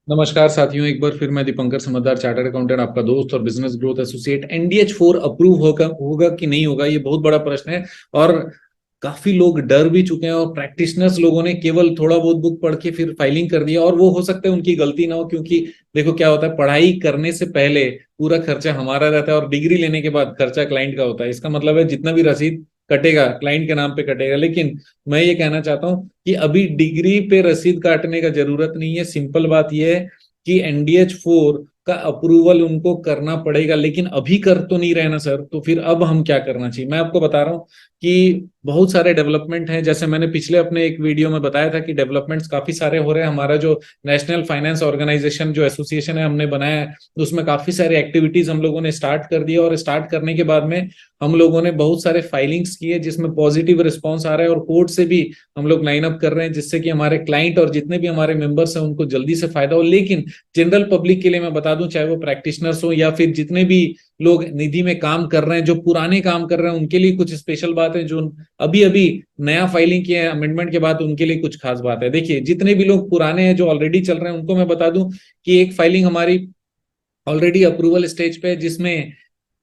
नमस्कार साथियों, एक बार फिर मैं दीपंकर समझदार चार्टर्ड अकाउंटेंट, आपका दोस्त और बिजनेस ग्रोथ एसोसिएट। एनडीएच 4 अप्रूव होगा होगा कि नहीं होगा, ये बहुत बड़ा प्रश्न है। और काफी लोग डर भी चुके हैं और प्रैक्टिशनर्स लोगों ने केवल थोड़ा बहुत बुक पढ़ के फिर फाइलिंग कर दिया, और वो हो सकता है उनकी गलती ना हो, क्योंकि देखो क्या होता है, पढ़ाई करने से पहले पूरा खर्चा हमारा रहता है और डिग्री लेने के बाद खर्चा क्लाइंट का होता है। इसका मतलब है जितना भी रसीद कटेगा क्लाइंट के नाम पे कटेगा। लेकिन मैं ये कहना चाहता हूँ कि अभी डिग्री पे रसीद काटने का जरूरत नहीं है। सिंपल बात यह है कि एनडीएच 4 का अप्रूवल उनको करना पड़ेगा, लेकिन अभी कर तो नहीं रहे ना सर। तो फिर अब हम क्या करना चाहिए, मैं आपको बता रहा हूँ कि बहुत सारे डेवलपमेंट हैं। जैसे मैंने पिछले अपने एक वीडियो में बताया था कि डेवलपमेंट्स काफी सारे हो रहे हैं। हमारा जो नेशनल फाइनेंस ऑर्गेनाइजेशन जो एसोसिएशन है हमने बनाया है, उसमें काफी सारे एक्टिविटीज हम लोगों ने स्टार्ट कर दिया, और स्टार्ट करने के बाद में हम लोगों ने बहुत सारे फाइलिंग्स किए जिसमें पॉजिटिव रिस्पॉन्स आ रहा है, और कोर्ट से भी हम लोग लाइन अप कर रहे हैं, जिससे कि हमारे क्लाइंट और जितने भी हमारे मेंबर्स हैं उनको जल्दी से फायदा हो। लेकिन जनरल पब्लिक के लिए मैं बता दूं, चाहे वो प्रैक्टिशनर्स हो या फिर जितने भी लोग निधि में काम कर रहे हैं, जो पुराने काम कर रहे हैं, उनके लिए कुछ स्पेशल बात है। जो अभी अभी नया फाइलिंग किया है अमेंडमेंट के बाद, उनके लिए कुछ खास बात है। देखिए, जितने भी लोग पुराने हैं जो ऑलरेडी चल रहे हैं, उनको मैं बता दूं कि एक फाइलिंग हमारी ऑलरेडी अप्रूवल स्टेज पे है, जिसमें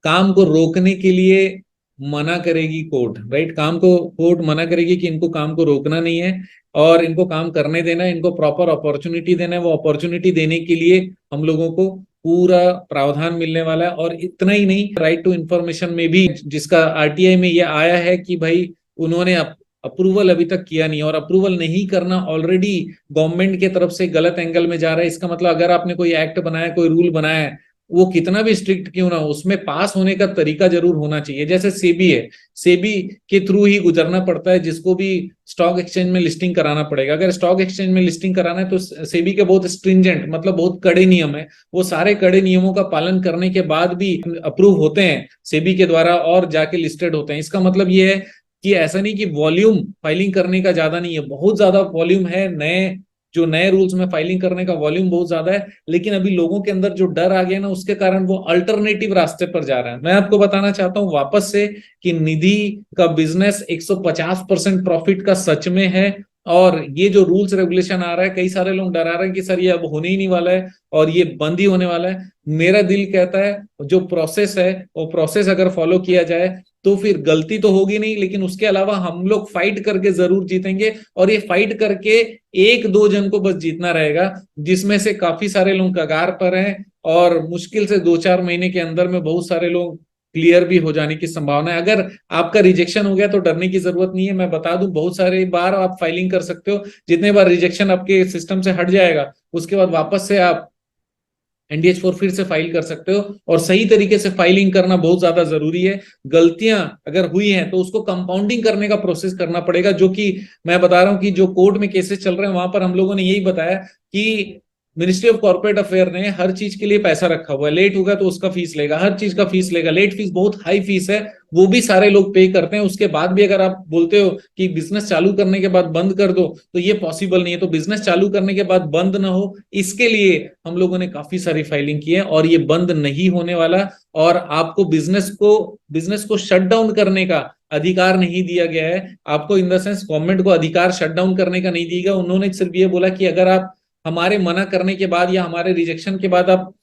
काम को रोकने के लिए मना करेगी कोर्ट। राइट, काम को कोर्ट मना करेगी कि इनको काम को रोकना नहीं है और इनको काम करने देना है, इनको प्रॉपर अपॉर्चुनिटी देना है। वो अपॉर्चुनिटी देने के लिए हम लोगों को पूरा प्रावधान मिलने वाला है। और इतना ही नहीं, राइट टू इंफॉर्मेशन में भी जिसका आरटीआई में ये आया है कि भाई उन्होंने अप्रूवल अभी तक किया नहीं, और अप्रूवल नहीं करना ऑलरेडी गवर्नमेंट के तरफ से गलत एंगल में जा रहा है। इसका मतलब अगर आपने कोई एक्ट बनाया, कोई रूल बनाया है, वो कितना भी स्ट्रिक्ट क्यों ना हो, उसमें पास होने का तरीका जरूर होना चाहिए। जैसे सेबी है, सेबी के थ्रू ही गुजरना पड़ता है जिसको भी स्टॉक एक्सचेंज में लिस्टिंग कराना पड़ेगा। अगर स्टॉक एक्सचेंज में लिस्टिंग कराना है तो सेबी के बहुत स्ट्रिंजेंट, मतलब बहुत कड़े नियम है। वो सारे कड़े नियमों का पालन करने के बाद भी अप्रूव होते हैं सेबी के द्वारा और जाके लिस्टेड होते हैं। इसका मतलब ये है कि ऐसा नहीं कि वॉल्यूम फाइलिंग करने का ज्यादा नहीं है, बहुत ज्यादा वॉल्यूम है। जो नए रूल्स में फाइलिंग करने का वॉल्यूम बहुत ज्यादा है, लेकिन अभी लोगों के अंदर जो डर आ गया ना, उसके कारण वो अल्टरनेटिव रास्ते पर जा रहा है। मैं आपको बताना चाहता हूं वापस से कि निधि का बिजनेस 150% प्रॉफिट का सच में है। और ये जो रूल्स रेगुलेशन आ रहा है, कई सारे लोग डरा रहे हैं कि सर ये अब होने ही नहीं वाला है और ये बंद ही होने वाला है। मेरा दिल कहता है जो प्रोसेस है वो प्रोसेस अगर फॉलो किया जाए तो फिर गलती तो होगी नहीं, लेकिन उसके अलावा हम लोग फाइट करके जरूर जीतेंगे। और ये फाइट करके एक दो जन को बस जीतना रहेगा, जिसमें से काफी सारे लोग कगार पर हैं, और मुश्किल से 2-4 महीने के अंदर में बहुत सारे लोग क्लियर भी हो जाने की संभावना है। अगर आपका रिजेक्शन हो गया तो डरने की जरूरत नहीं है। मैं बता दूं, बहुत सारे बार आप फाइलिंग कर सकते हो। जितने बार रिजेक्शन आपके सिस्टम से हट जाएगा, उसके बाद वापस से आप एनडीएच 4 फिर से फाइल कर सकते हो। और सही तरीके से फाइलिंग करना बहुत ज्यादा जरूरी है। गलतियां अगर हुई हैं तो उसको कंपाउंडिंग करने का प्रोसेस करना पड़ेगा, जो कि मैं बता रहा हूं कि जो कोर्ट में केसेस चल रहे हैं वहां पर हम लोगों ने यही बताया कि मिनिस्ट्री ऑफ कॉर्पोरेट अफेयर ने हर चीज के लिए पैसा रखा हुआ है। लेट होगा तो उसका फीस लेगा, हर चीज का फीस लेगा। लेट फीस बहुत हाई फीस है, वो भी सारे लोग पे करते हैं। उसके बाद भी अगर आप बोलते हो कि बिजनेस चालू करने के बाद बंद कर दो, तो ये पॉसिबल नहीं है। तो बिजनेस चालू करने के बाद बंद ना हो, इसके लिए हम लोगों ने काफी सारी फाइलिंग की है, और ये बंद नहीं होने वाला। और आपको बिजनेस को शट डाउन करने का अधिकार नहीं दिया गया है। आपको इन द सेंस गवर्नमेंट को अधिकार शट डाउन करने का नहीं दिया गया। उन्होंने सिर्फ ये बोला कि अगर आप हमारे मना करने के बाद या हमारे रिजेक्शन के बाद आप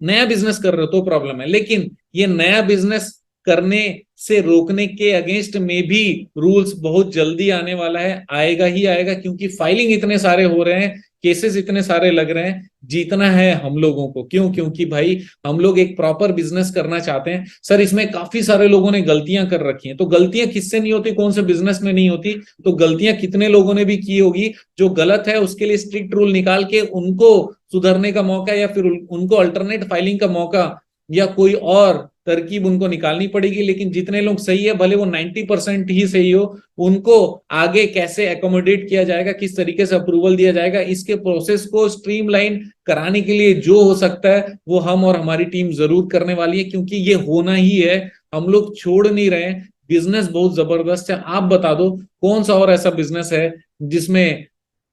नया बिजनेस कर रहे हो तो प्रॉब्लम है, लेकिन ये नया बिजनेस करने से रोकने के अगेंस्ट में भी रूल्स बहुत जल्दी आने वाला है। आएगा ही आएगा, क्योंकि फाइलिंग इतने सारे हो रहे हैं, केसेस इतने सारे लग रहे हैं। जीतना है हम लोगों को। क्यों? क्योंकि भाई हम लोग एक प्रॉपर बिजनेस करना चाहते हैं। सर इसमें काफी सारे लोगों ने गलतियां कर रखी हैं, तो गलतियां किससे नहीं होती, कौन से बिजनेस में नहीं होती? तो गलतियां कितने लोगों ने भी की होगी। जो गलत है उसके लिए स्ट्रिक्ट रूल निकाल के उनको सुधरने का मौका, या फिर उनको अल्टरनेट फाइलिंग का मौका, या कोई और तरकीब उनको निकालनी पड़ेगी। लेकिन जितने लोग सही है, भले वो 90% ही सही हो, उनको आगे कैसे एकोमोडेट किया जाएगा, किस तरीके से अप्रूवल दिया जाएगा, इसके प्रोसेस को स्ट्रीमलाइन कराने के लिए जो हो सकता है वो हम और हमारी टीम जरूर करने वाली है, क्योंकि ये होना ही है। हम लोग छोड़ नहीं रहे। बिजनेस बहुत जबरदस्त है। आप बता दो कौन सा और ऐसा बिजनेस है जिसमें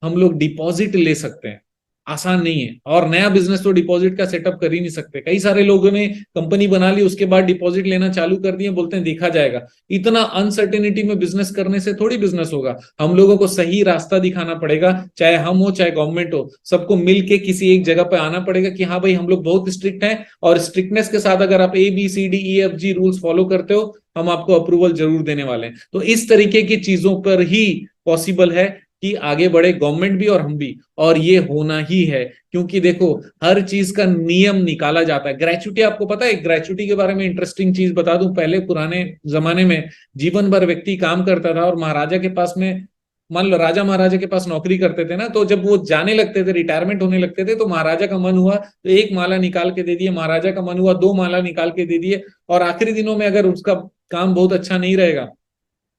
हम लोग डिपॉजिट ले सकते हैं? आसान नहीं है। और नया बिजनेस तो डिपॉजिट का सेटअप कर ही नहीं सकते। कई सारे लोगों ने कंपनी बना ली, उसके बाद डिपॉजिट लेना चालू कर दिए, बोलते हैं देखा जाएगा। इतना अनसर्टेनिटी में बिजनेस करने से थोड़ी बिजनेस होगा। हम लोगों को सही रास्ता दिखाना पड़ेगा, चाहे हम हो चाहे गवर्नमेंट हो, सबको मिलके किसी एक जगह पे आना पड़ेगा कि हाँ भाई हम लोग बहुत स्ट्रिक्ट हैं, और स्ट्रिक्टनेस के साथ अगर आप ABCDEFG रूल्स फॉलो करते हो, हम आपको अप्रूवल जरूर देने वाले हैं। तो इस तरीके की चीजों पर ही पॉसिबल है कि आगे बढ़े गवर्नमेंट भी और हम भी, और ये होना ही है। क्योंकि देखो, हर चीज का नियम निकाला जाता है। ग्रेचुटी, आपको पता है ग्रेचुटी के बारे में इंटरेस्टिंग चीज बता दूं, पहले पुराने जमाने में जीवन भर व्यक्ति काम करता था और महाराजा के पास में, मान लो राजा महाराजा के पास नौकरी करते थे ना, तो जब वो जाने लगते थे, रिटायरमेंट होने लगते थे, तो महाराजा का मन हुआ तो एक माला निकाल के दे दिए, महाराजा का मन हुआ 2 माला निकाल के दे दिए। और आखिरी दिनों में अगर उसका काम बहुत अच्छा नहीं रहेगा,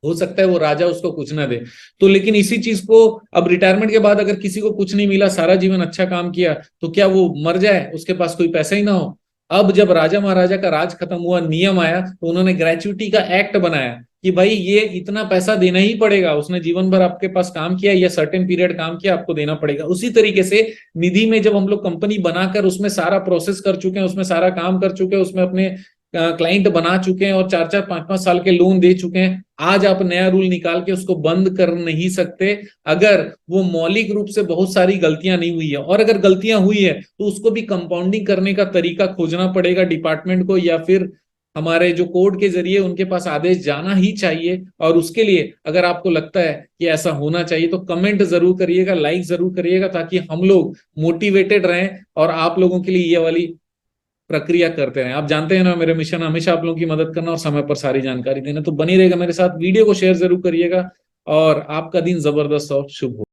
हो सकता है वो राजा उसको कुछ ना दे। तो लेकिन इसी चीज को अब रिटायरमेंट के बाद अगर किसी को कुछ नहीं मिला, सारा जीवन अच्छा काम किया, तो क्या वो मर जाए, उसके पास कोई पैसा ही ना हो? अब जब राजा महाराजा का राज खत्म हुआ, नियम आया, तो उन्होंने ग्रेचुटी का एक्ट बनाया कि भाई ये इतना पैसा देना ही पड़ेगा, उसने जीवन भर आपके पास काम किया या सर्टेन पीरियड काम किया, आपको देना पड़ेगा। उसी तरीके से निधि में जब हम लोग कंपनी बनाकर उसमें सारा प्रोसेस कर चुके हैं, उसमें सारा काम कर चुके हैं, उसमें अपने क्लाइंट बना चुके हैं और 4-4 5-5 साल के लोन दे चुके हैं, आज आप नया रूल निकाल के उसको बंद कर नहीं सकते अगर वो मौलिक रूप से बहुत सारी गलतियां नहीं हुई है। और अगर गलतियां हुई है तो उसको भी कंपाउंडिंग करने का तरीका खोजना पड़ेगा डिपार्टमेंट को, या फिर हमारे जो कोर्ट के जरिए उनके पास आदेश जाना ही चाहिए। और उसके लिए अगर आपको लगता है कि ऐसा होना चाहिए, तो कमेंट जरूर करिएगा, लाइक जरूर करिएगा, ताकि हम लोग मोटिवेटेड रहें और आप लोगों के लिए ये वाली प्रक्रिया करते रहें। आप जानते हैं ना, मेरे मिशन हमेशा आप लोगों की मदद करना और समय पर सारी जानकारी देना। तो बनी रहेगा मेरे साथ, वीडियो को शेयर जरूर करिएगा, और आपका दिन जबरदस्त और शुभ हो।